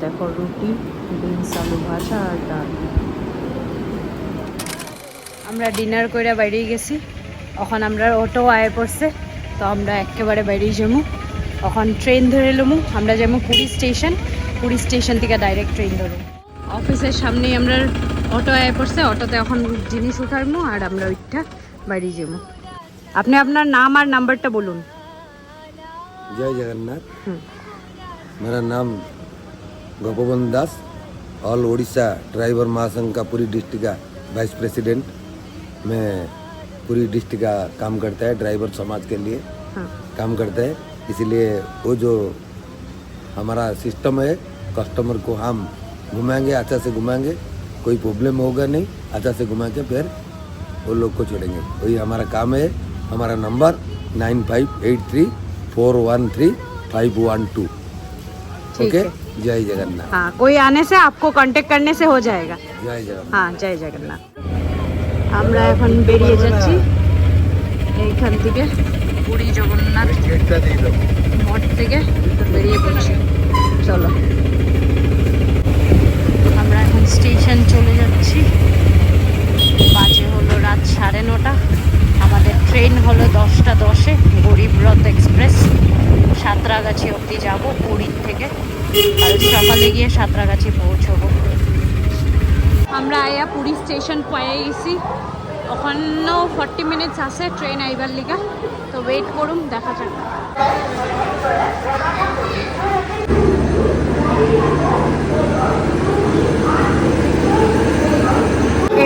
দেখো রুটি, বিনস আলু ভাজা আর ডাল। আমরা ডিনার করে বাইরেই গেছি। এখন আমরা অটো আয় পড়ছে, তো আমরা একেবারে বাইরেই যাবো। এখন ট্রেন ধরে লমু, আমরা যাবো পুরী স্টেশন। পুরী স্টেশন থেকে ডাইরেক্ট ট্রেন ধরবো। অফিসের সামনেই আমরা অটো আয় পড়ছে, অটোতে এখন জিনিস উঠাবো আর আমরা ওইটা বাইরেই যাবো। আপনি আপনার নাম আর নাম্বারটা বলুন। जय जगन्नाथ। मेरा नाम गोपबंधु दास, ऑल ओडिशा ड्राइवर महासंघ का पूरी डिस्ट्रिक्ट का वाइस प्रेसिडेंट। मैं पूरी डिस्ट्रिक्ट का काम करता है, ड्राइवर समाज के लिए काम करता है। इसीलिए वो जो हमारा सिस्टम है, कस्टमर को हम घुमाएंगे, अच्छा से घुमाएंगे, कोई प्रॉब्लम होगा नहीं, अच्छा से घुमा के फिर वो लोग को छोड़ेंगे। वही हमारा काम है। हमारा नंबर 9583413512। ठीक है। जय जगन्नाथ। हाँ, कोई आने से आपको कांटेक्ट करने से हो जाएगा। जय जगन्नाथ। हाँ, जय जगन्नाथ। আমরা এখন বেরিয়ে যাচ্ছি এইখান থেকে, পুরী জগন্নাথ মঠ থেকে বেরিয়ে পড়ছি। চলো, আমরা এখন স্টেশন চলে যাচ্ছি। বাজে হলো রাত 9:30। আমাদের ট্রেন হলো 10:10-এ, গরিবরথ এক্সপ্রেস। সাঁতরাগাছি অবধি যাবো পুরীর থেকে, আর সকালে গিয়ে সাঁতরাগাছি পৌঁছবো। আমরা আয়া পুরী স্টেশন পেয়ে গেছি। ওখানেও 40 মিনিটস আছে ট্রেন আইবার লিগা, তো ওয়েট করুন, দেখা যাক।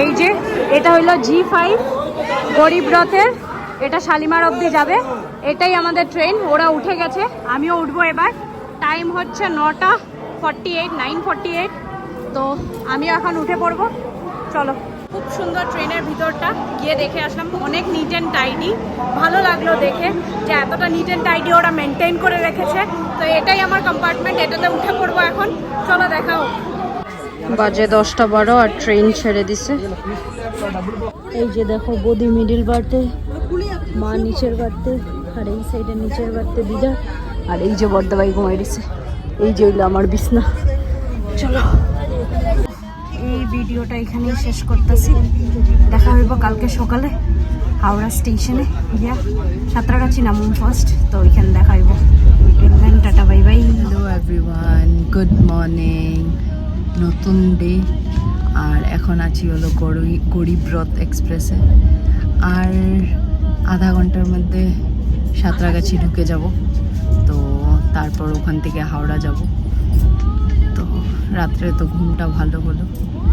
এই যে এটা হইলো G5 গরিবরথের, এটা শালিমার অবধি যাবে। এটাই আমাদের ট্রেন, ওরা উঠে গেছে, আমিও উঠবো এবার। টাইম হচ্ছে 9:48। তো আমিও এখন উঠে পড়বো। চলো, খুব সুন্দর ট্রেনের ভিতরটা, গিয়ে দেখে আসলাম। অনেক নিট অ্যান্ড টাইডি, ভালো লাগলো দেখে যে এতটা নিট অ্যান্ড টাইডি ওরা মেনটেন করে রেখেছে। তো এটাই আমার কম্পার্টমেন্ট, এটাতে উঠে পড়বো এখন। চলো দেখাও। বাজে 10:12 আর ট্রেন ছেড়ে দিছে। এই যে দেখো বদি মিডিল বার্থে, মা নিচের বার্থে, আর এই সাইডে নিচের বার্থে দিদা, আর এই যে বর্দাবাই ঘুমাই দিছে। এই যে হইলো আমার বিছনা। চলো, এই ভিডিওটা এখানেই শেষ করতেছি। দেখা হইব কালকে সকালে হাওড়া স্টেশনে গিয়া। সাঁতরাগাছি নামুন ফার্স্ট, তো ওইখানে দেখা হইব। Tata, bye bye. Hello everyone, good morning. নতুন ডে, আর এখন আছি হলো গরিবরথ এক্সপ্রেসে। আর আধা ঘন্টার মধ্যে সাঁতরাগাছি ঢুকে যাব, তো তারপর ওখান থেকে হাওড়া যাব। তো রাত্রে তো ঘুমটা ভালো হলো,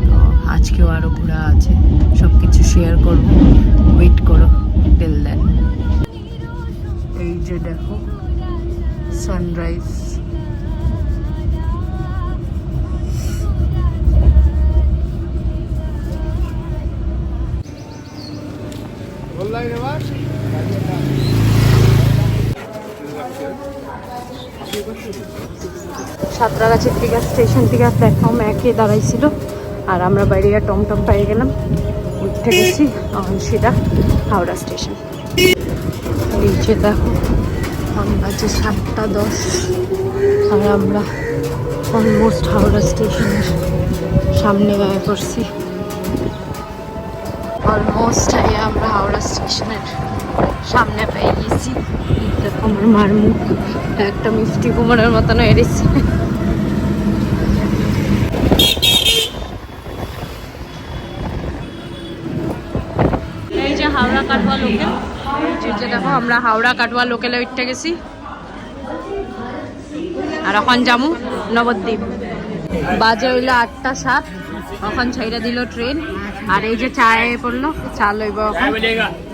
তো আজকেও আরও ঘোরা আছে, সব কিছু শেয়ার করবো। ওয়েট করো টিল দেন। এই যে দেখো সানরাইজ। সাঁতরাগাছির থেকে স্টেশন থেকে প্ল্যাটফর্ম 1-এ দাঁড়াইছিল, আর আমরা বাইরে টমটম পেয়ে গেলাম, উঠে গেছি। এখন সেটা হাওড়া স্টেশন। এই যে দেখো আমরা যে 7:10, আর আমরা অলমোস্ট হাওড়া স্টেশনের সামনে গায়ে পড়ছি। অলমোস্ট আমরা হাওড়া স্টেশনের সামনে পেয়ে গেছি। দেখো আমার মার মুখ একটা মিষ্টি কুমড়ের মতন এড়েছে। এই যে হাওড়া কাটোয়া লোকেল, যে দেখো আমরা হাওড়া কাটোয়া লোকেলে উঠতে গেছি, আর এখন যামু নবদ্বীপ। বাজে হইলো 8:07। এখন ছাইরা দিল ট্রেন, আর এই যে চা পড়লো, চা লইব।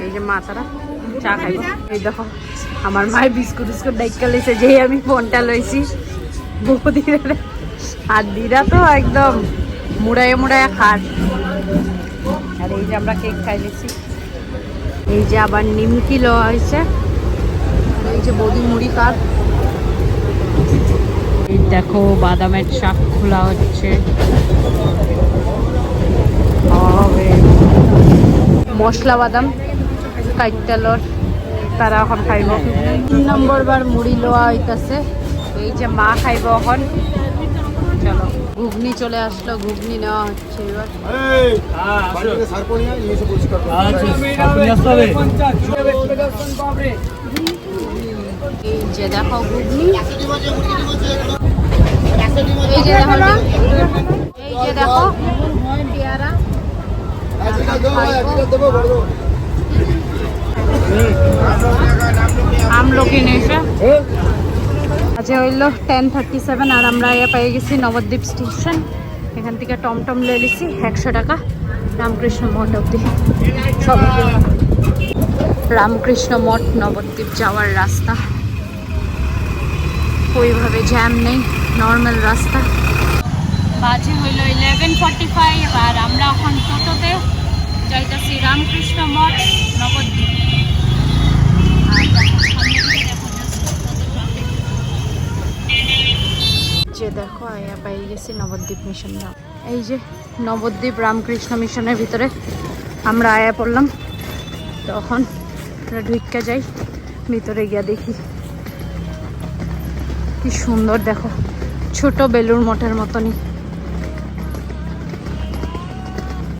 এই যে মা তারা চা খাইব। এই দেখো আমার মায়ের বিস্কুট ডাইকা লইছে, যেই আমি ফোনটা লইছি বৌদিরা, আর দিদা তো একদম মুড়াইয়া খাট। আর এই যে আমরা কেক খাই লিছি। এই যে আবার নিমকি লওয়া হয়েছে, এই যে বৌদি মুড়ি কাঠ। এই দেখো বাদামের চাক খোলা হচ্ছে, মশলা বাদাম কাইটালর, তারা এখন খাইব। 3 নম্বর বার মুড়ি লওয়া হইতাছে। এই যে মা খাইব এখন। ঘুগনি চলে আসলো, ঘুগনি নেওয়া হচ্ছে এবার। এই যে দেখো ঘুগনি, এই যে দেখো, এই যে দেখো পেয়ারা, আমলকি নেশা। আজ হইল 10:37 আর আমরা পেয়ে গেছি নবদ্বীপ স্টেশন। এখান থেকে টমটম লে লিছি 100 টাকা রামকৃষ্ণ মঠ অব্দি। রামকৃষ্ণ মঠ নবদ্বীপ যাওয়ার রাস্তা, ওইভাবে জ্যাম নেই, নর্মাল রাস্তা। বাজে হইল 11:45 আর আমরা এখন টোটোতে যাইতেছি রামকৃষ্ণ মঠ নবদ্বীপ। যে দেখো আয়া পেয়ে গেছি নবদ্বীপ মিশন। এই যে নবদ্বীপ রামকৃষ্ণ মিশনের ভিতরে আমরা আয়া পড়লাম। তখন আমরা ঢুইকা যাই, ভিতরে গিয়া দেখি কি সুন্দর, দেখো ছোট বেলুর মঠের মতনই।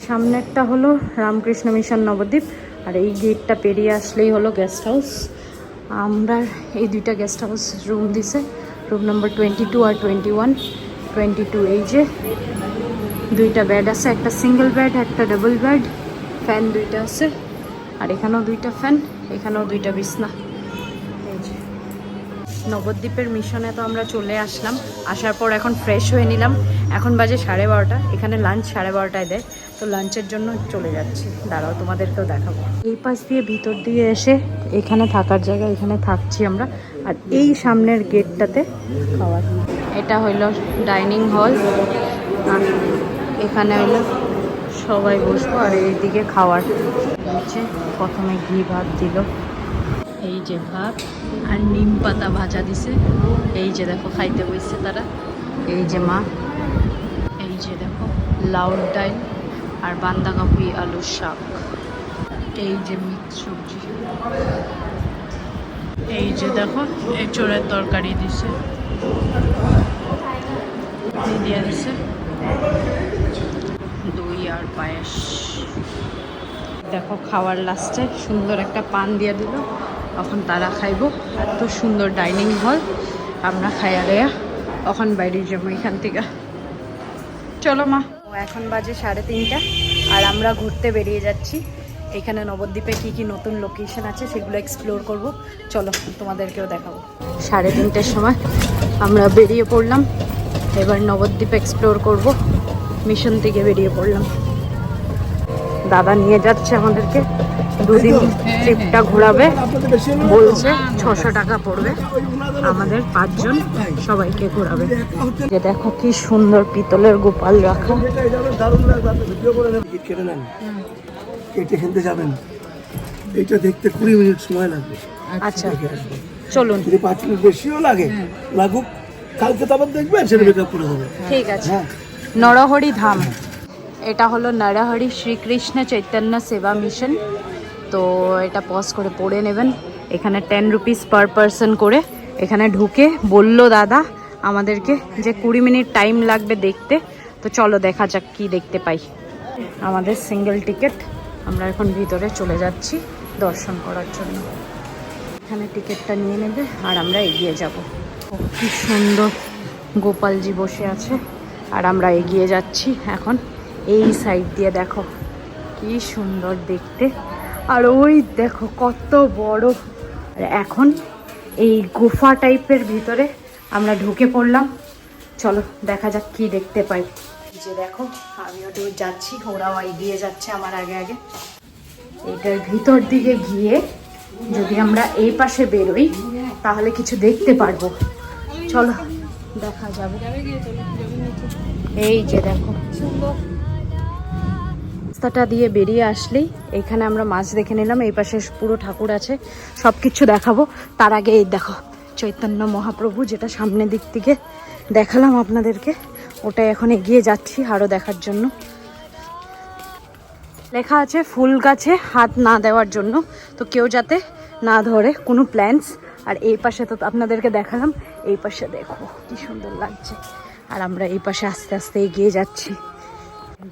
সামনেরটা হলো রামকৃষ্ণ মিশন নবদ্বীপ আর এই গেটটা পেরিয়ে আসলেই হলো গেস্ট হাউস। আমরা এই দুইটা গেস্ট হাউস রুম দিছে, রুম নম্বর 22 আর 21। 22 এই যে দুইটা বেড আছে, একটা সিঙ্গেল বেড একটা ডাবল বেড, ফ্যান দুইটা আছে আর এখানেও দুইটা ফ্যান, এখানেও দুইটা বিছনা। এই যে নবদ্বীপের মিশনে তো আমরা চলে আসলাম। আসার পর এখন ফ্রেশ হয়ে নিলাম, এখন বাজে 12:30। এখানে লাঞ্চ 12:30টায় দেয়, তো লাঞ্চের জন্য চলে যাচ্ছি। দাঁড়াও তোমাদেরকেও দেখাবো। এই পাশ দিয়ে ভিতর দিয়ে এসে এখানে থাকার জায়গা, এখানে থাকছি আমরা। আর এই সামনের গেটটাতে খাওয়ার, এটা হইল ডাইনিং হল। আর এখানে হইলো সবাই বসবো আর এইদিকে খাওয়ার হচ্ছে। প্রথমে ঘি ভাত দিল, এই যে ভাত আর নিম পাতা ভাজা দিছে। এই যে দেখো খাইতে বসছে তারা, এই যে মা। এই যে দেখো লাউর ডাল আর বাঁধাকপি আলুর শাক। এই যে মিক্স সবজি। এই যে দেখো এঁচোড়ের তরকারি দিছে, দিয়ে দিছে দই আর পায়েস। দেখো খাওয়ার লাস্টে সুন্দর একটা পান দিয়ে দিল, এখন তারা খাইব। এত সুন্দর ডাইনিং হল, আমরা খাইয়া দেয়া এখন বাইরে যাবো এখান থেকে। চলো মা। এখন বাজে 3:30 আর আমরা ঘুরতে বেরিয়ে যাচ্ছি। এখানে নবদ্বীপে কি কি নতুন লোকেশন আছে সেগুলো এক্সপ্লোর করব। চলো তোমাদেরকেও দেখাবো। 3:30টার সময় আমরা বেরিয়ে পড়লাম, এবার নবদ্বীপ এক্সপ্লোর করব। মিশন থেকে বেরিয়ে পড়লাম, দাদা নিয়ে যাচ্ছে আমাদেরকে। 2 দিন ট্রিপটা ঘোরাবে, বলছে 600 টাকা পড়বে আমাদের 5 জন, সবাইকে ঘোরাবে। যে দেখো কি সুন্দর পিতলের গোপাল রাখা। কেটে খেলতে যাবেন, এটা দেখতে 20 মিনিট সময় লাগবে। আচ্ছা চলুন, যদি 5 মিনিট বেশিও লাগে লাগুক, কালকে তো আবার দেখবেন, সেটা মেকআপ করে দেবে। ঠিক আছে। নরহরি ধাম, এটা হলো নরহরি শ্রীকৃষ্ণ চৈতন্য সেবা মিশন। তো এটা পজ করে পড়ে নেবেন। এখানে 10 রুপিস পার পারসন করে। এখানে ঢুকে বললো দাদা আমাদেরকে যে 20 মিনিট টাইম লাগবে দেখতে। তো চলো দেখা যাক কি দেখতে পাই। আমাদের সিঙ্গেল টিকিট, আমরা এখন ভিতরে চলে যাচ্ছি দর্শন করার জন্য। এখানে টিকিটটা নিয়ে নেবে আর আমরা এগিয়ে যাব। কি সুন্দর গোপালজি বসে আছে আর আমরা এগিয়ে যাচ্ছি এখন এই সাইড দিয়ে। দেখো কি সুন্দর দেখতে, আর ওই দেখো কত বড়। আর এখন এই গুফা টাইপের ভিতরে আমরা ঢুকে পড়লাম। চলো দেখা যাক কি দেখতে পাই। যে দেখো আমিও তো যাচ্ছি, ওরাও এগিয়ে যাচ্ছে আমার আগে আগে। এটার ভিতর দিকে গিয়ে যদি আমরা এই পাশে বেরোই তাহলে কিছু দেখতে পারবো। চলো দেখা যাবে। এই যে দেখো রাস্তাটা দিয়ে বেরিয়ে আসলেই এখানে আমরা মাছ দেখে নিলাম। এই পাশে পুরো ঠাকুর আছে, সব কিছু দেখাবো। তার আগে এই দেখো চৈতন্য মহাপ্রভু, যেটা সামনের দিক থেকে দেখালাম আপনাদেরকে, ওটাই এখন এগিয়ে যাচ্ছি আরও দেখার জন্য। লেখা আছে ফুল গাছে হাত না দেওয়ার জন্য, তো কেউ যাতে না ধরে কোনো প্ল্যান্টস। আর এই পাশে তো আপনাদেরকে দেখালাম, এই পাশে দেখো কি সুন্দর লাগছে। আর আমরা এই পাশে আস্তে আস্তে এগিয়ে যাচ্ছি।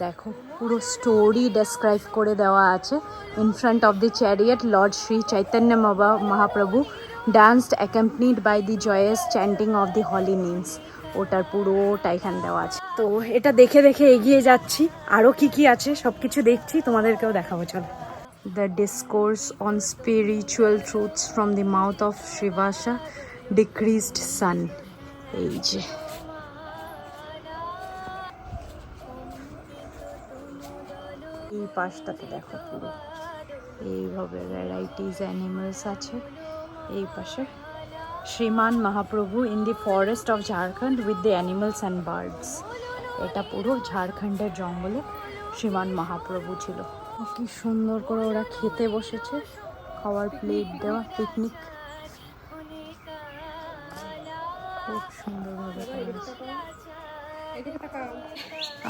দেখো পুরো স্টোরি ডেসক্রাইব করে দেওয়া আছে। In front of the chariot Lord Shri Chaitanya Mahaprabhu danced accompanied by the joyous chanting of the holy names. ওটার পুরোটা এখানে দেওয়া আছে। তো এটা দেখে দেখে এগিয়ে যাচ্ছি, আরও কি কি আছে সব কিছু দেখছি, তোমাদেরকেও দেখাবো চলো। The discourse on spiritual truths from the mouth of Shrivasa deceased son. এই যে এই পাশটাতে দেখো পুরো এইভাবে ভ্যারাইটিস অ্যানিমালস আছে। এই পাশে Shriman Mahaprabhu in the forest of Jharkhand with the animals and birds. এটা পুরো ঝাড়খণ্ডের জঙ্গলে শ্রীমান মহাপ্রভু ছিল। কি সুন্দর করে ওরা খেতে বসেছে, খাওয়ার প্লেট দেওয়া, পিকনিক খুব সুন্দরভাবে করেছে।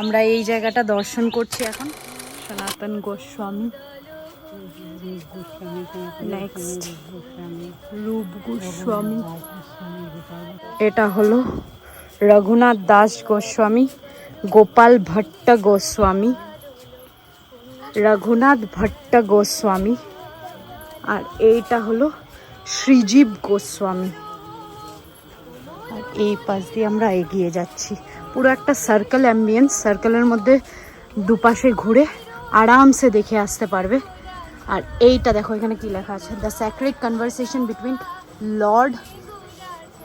আমরা এই জায়গাটা দর্শন করছি এখন। সনাতন গোস্বামী, নেক্সট রূপ গোস্বামী, এটা হলো রঘুনাথ দাস গোস্বামী, গোপাল ভট্ট গোস্বামী, রঘুনাথ ভট্ট গোস্বামী, আর এইটা হলো শ্রীজীব গোস্বামী। আর এই পাশ দিয়ে আমরা এগিয়ে যাচ্ছি। পুরো একটা সার্কেল অ্যাম্বিয়েন্স, সার্কেলের মধ্যে দুপাশে ঘুরে আরামসে দেখে আসতে পারবে। আর এইটা দেখো এখানে কি লেখা আছে, the sacred conversation between lord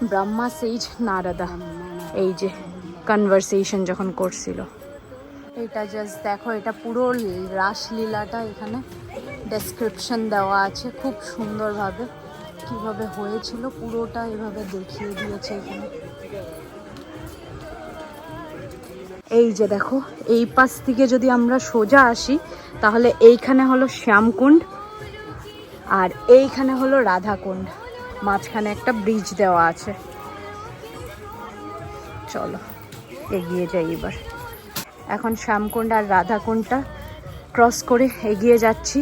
Brahma sage Narada. এই যে কনভারসেশন যখন করছিল, এটা জাস্ট দেখো, এটা পুরো রাসলীলাটা এখানে ডেসক্রিপশন দেওয়া আছে খুব সুন্দরভাবে, কিভাবে হয়েছিল পুরোটা এভাবে দেখিয়ে দিয়েছে এখানে। এই যে দেখো, এই পাশ থেকে যদি আমরা সোজা আসি তাহলে এইখানে হলো শ্যামকুণ্ড আর এইখানে হলো রাধাকুণ্ড, মাঝখানে একটা ব্রিজ দেওয়া আছে। চলো এগিয়ে যাই এবার। এখন শ্যামকুণ্ড আর রাধাকুণ্ডটা ক্রস করে এগিয়ে যাচ্ছি।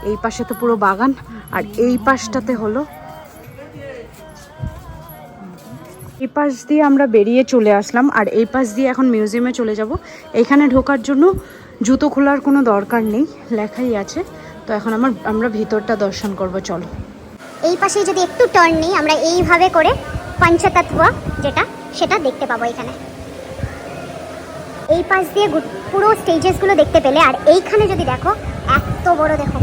এই পাশে তো পুরো বাগান, আর এই পাশটাতে হলো, এই পাশ দিয়ে আমরা বেরিয়ে চলে আসলাম। আর এই পাশ দিয়ে এখন মিউজিয়ামে চলে যাব। এইখানে ঢোকার জন্য জুতো খোলার কোনো দরকার নেই, লেখাই আছে। তো এখন আমরা ভিতরটা দর্শন করব, চলো। এই পাশে যদি একটু টার্ন নিই আমরা এইভাবে করে পঞ্চতত্ত্ব যেটা সেটা দেখতে পাবো এখানে। এই পাশ দিয়ে পুরো স্টেজেসগুলো দেখতে পেলে। আর এইখানে যদি দেখো এত বড়, দেখো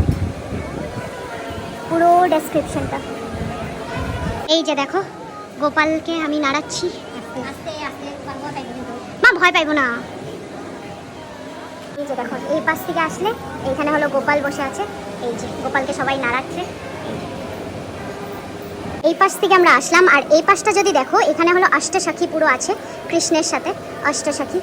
পুরো ডেসক্রিপশনটা। এই যে দেখো গোপালকে আমি নাড়াচ্ছি, আস্তে আস্তে, মা ভয় পাইবো না। এই যে দেখো এই পাশ থেকে আসলে এইখানে হলো গোপাল বসে আছে। এই যে গোপালকে সবাই নাড়াচ্ছে। এই পাশ থেকে আমরা আসলাম। আর এই পাশটা যদি দেখো এখানে হলো অষ্টসখী পুরো আছে কৃষ্ণের সাথে, অষ্টসখী।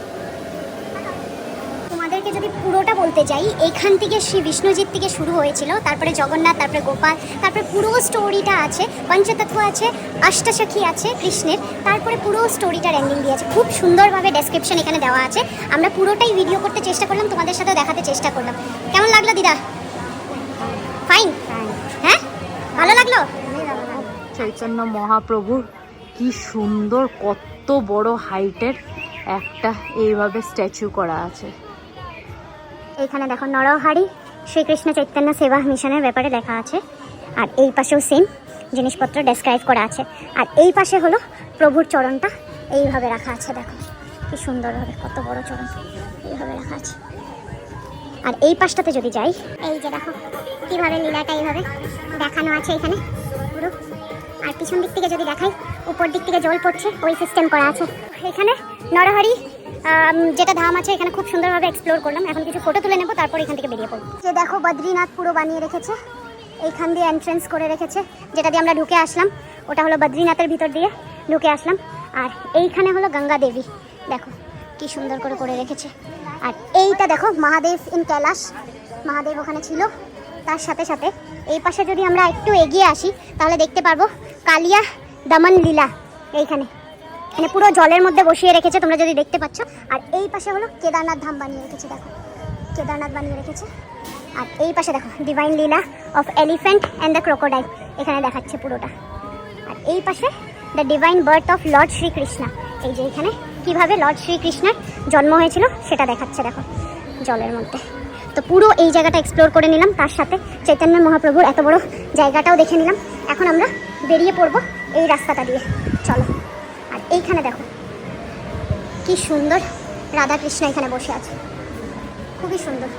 তোমাদেরকে যদি পুরোটা বলতে যাই, এইখান থেকে শ্রী বিষ্ণুজির থেকে শুরু হয়েছিল, তারপরে জগন্নাথ, তারপরে গোপাল, তারপরে পুরো স্টোরিটা আছে, পঞ্চতত্ত্ব আছে, অষ্টসখী আছে কৃষ্ণের, তারপরে পুরো স্টোরিটার এন্ডিং দিয়েছে। খুব সুন্দরভাবে ডেসক্রিপশন এখানে দেওয়া আছে। আমরা পুরোটাই ভিডিও করতে চেষ্টা করলাম, তোমাদের সাথে দেখাতে চেষ্টা করলাম। কেমন লাগলো দিদা? ফাইন, হ্যাঁ ভালো লাগলো। চৈতন্য মহাপ্রভুর কি সুন্দর, কত বড় হাইটের একটা এইভাবে স্ট্যাচু করা আছে। এইখানে দেখো নরহারি শ্রীকৃষ্ণ চৈতন্য সেবা মিশনের ব্যাপারে লেখা আছে। আর এই পাশেও সেম জিনিসপত্র ডেসক্রাইব করা আছে। আর এই পাশে হলো প্রভুর চরণটা এইভাবে রাখা আছে। দেখো কি সুন্দরভাবে, কত বড় চরণ এইভাবে রাখা আছে। আর এই পাশটাতে যদি যাই, এই যে দেখো কীভাবে লীলাটা এইভাবে দেখানো আছে এখানে পুরো। আর পিছন দিক থেকে যদি দেখাই, উপর দিক থেকে জল পড়ছে, ওই সিস্টেম করা আছে। এখানে নরহরি যেটা ধাম আছে এখানে খুব সুন্দরভাবে এক্সপ্লোর করলাম। এখন কিছু ফটো তুলে নেবো, তারপর এখান থেকে বেরিয়ে পড়বো। যে দেখো বদ্রীনাথ পুরো বানিয়ে রেখেছে, এইখান দিয়ে এন্ট্রেন্স করে রেখেছে, যেটা দিয়ে আমরা ঢুকে আসলাম। ওটা হলো বদ্রীনাথের ভিতর দিয়ে ঢুকে আসলাম। আর এইখানে হলো গঙ্গা দেবী, দেখো কি সুন্দর করে করে রেখেছে। আর এইটা দেখো মহাদেব ইন কৈলাস, মহাদেব ওখানে ছিল। তার সাথে সাথে এই পাশে যদি আমরা একটু এগিয়ে আসি তাহলে দেখতে পারবো কালিয়া দমন লীলা এইখানে, মানে পুরো জলের মধ্যে বসিয়ে রেখেছে, তোমরা যদি দেখতে পাচ্ছ। আর এই পাশে হলো কেদারনাথ ধাম বানিয়ে রেখেছে, দেখো কেদারনাথ বানিয়ে রেখেছে। আর এই পাশে দেখো divine leela of elephant and the crocodile এখানে দেখাচ্ছে পুরোটা। আর এই পাশে the divine birth of Lord Shrikrishna, এই যে এখানে কিভাবে লর্ড শ্রীকৃষ্ণের জন্ম হয়েছিল সেটা দেখাচ্ছে দেখো জলের মধ্যে। তো পুরো এই জায়গাটা এক্সপ্লোর করে নিলাম, তার সাথে চৈতন্য মহাপ্রভুর এত বড় জায়গাটাও দেখে নিলাম। এখন আমরা বেরিয়ে পড়বো এই রাস্তাটা দিয়ে, চলো। আর এইখানে দেখো কি সুন্দর রাধাকৃষ্ণ এখানে বসে আছে, খুবই সুন্দর।